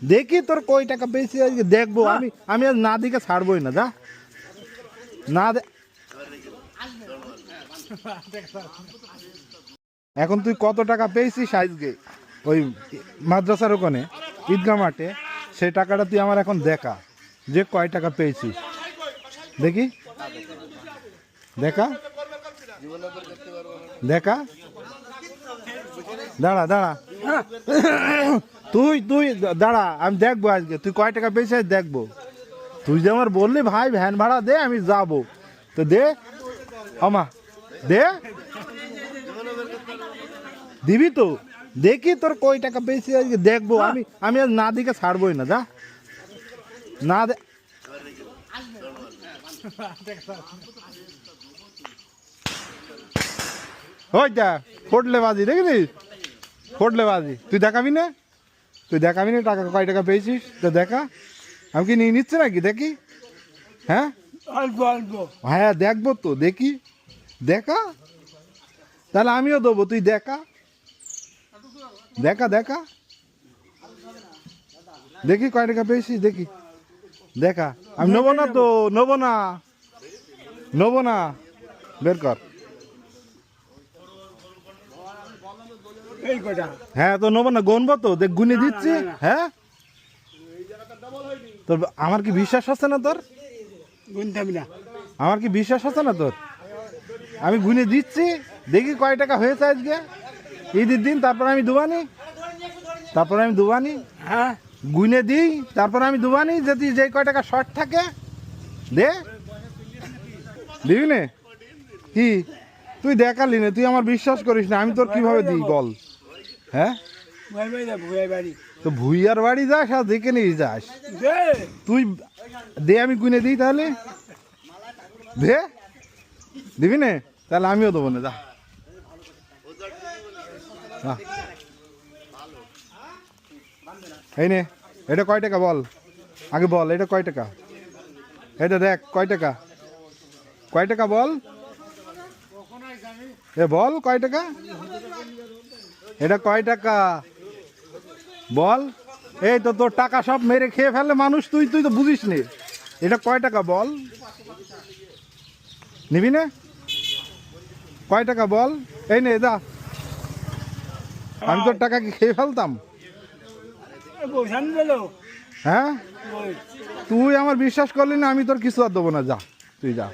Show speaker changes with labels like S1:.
S1: দেখি তোর কয় টাকা পেয়েছি আজকে দেখবো। আমি আজ না দিকে ছাড়বই না, যা না এখন তুই কত টাকা পেয়েছিস আজকে ওই মাদ্রাসার ওখানে ঈদগাহ মাঠে, সেই টাকাটা তুই আমার এখন দেখা যে কয় টাকা পেয়েছিস দেখি, দেখা দেখা, দাঁড়া দাঁড়া, তুই তুই দাঁড়া, আমি দেখবো আজকে তুই কয় টাকা পেয়েছিস দেখবো। তুই যে আমার বললি ভাই ভ্যান ভাড়া দে আমি যাবো, তো দে আমা দে, দিবি তো, দেখি তোর কয় টাকা পেয়েছিস আজকে দেখবো। আমি আজ না দিকে ছাড়বই না, যা না দে। ওইটা ফোটলে বাজি দেখেছিস, ফোটলে বাজি, তুই দেখাবি না, তুই দেখাবি না টাকা কয় টাকা পেয়েছিস, তো দেখা। আমি কি নিয়ে নিচ্ছে নাকি দেখি, হ্যাঁ
S2: অল্প অল্প,
S1: হ্যাঁ দেখবো তো, দেখি দেখা, তাহলে আমিও দেবো, তুই দেখা দেখা দেখা, দেখি কয় টাকা পেয়েছিস দেখি, দেখা। আমি নেবো না তো, নেবো না, নেবো না, বের কর।
S2: এই কটা,
S1: হ্যাঁ তো নেবো না, গনবো তো, দেখ গুনে দিচ্ছি। হ্যাঁ তোর আমার কি বিশ্বাস হচ্ছে না তোর,
S2: গুনতাম না,
S1: আমার কি বিশ্বাস হচ্ছে না তোর, আমি গুনে দিচ্ছি, দেখি কয় টাকা হয়েছে আজকে ঈদের দিন, তারপর আমি দুবানি, তারপর আমি দুবানি,
S2: হ্যাঁ
S1: গুনে দিই, তারপর আমি দুবানি, যদি যে কয় টাকা শর্ট থাকে দে, দিবি নে কি, তুই দেখালি না, তুই আমার বিশ্বাস করিস না, আমি তোর কিভাবে দিই বল, হ্যাঁ
S2: ভুয়াই বাড়ি
S1: তো ভুইয়ার বাড়ি যাস আর দেখে নিয়ে যাস,
S2: দে,
S1: তুই দে আমি গুনে দিই, তাহলে দে, দিবি নে, তাহলে আমিও দেবো না, যা যা। এই নে, এটা কয় টাকা বল, আগে বল এটা কয় টাকা, এটা দেখ কয় টাকা, কয় টাকা বল, এ বল কয় টাকা, এটা কয় টাকা বল। এই তো তোর টাকা সব মেরে খেয়ে ফেললে মানুষ, তুই তুই তো বুঝিস নি, এটা কয় টাকা বল, নিবি না, কয় টাকা বল, এই নে দা, আমি তোর টাকা কি খেয়ে ফেলতাম,
S2: বসান গেল,
S1: হ্যাঁ তুই আমার বিশ্বাস করলি না, আমি তোর কিছু আর দেবো না, যা তুই যা।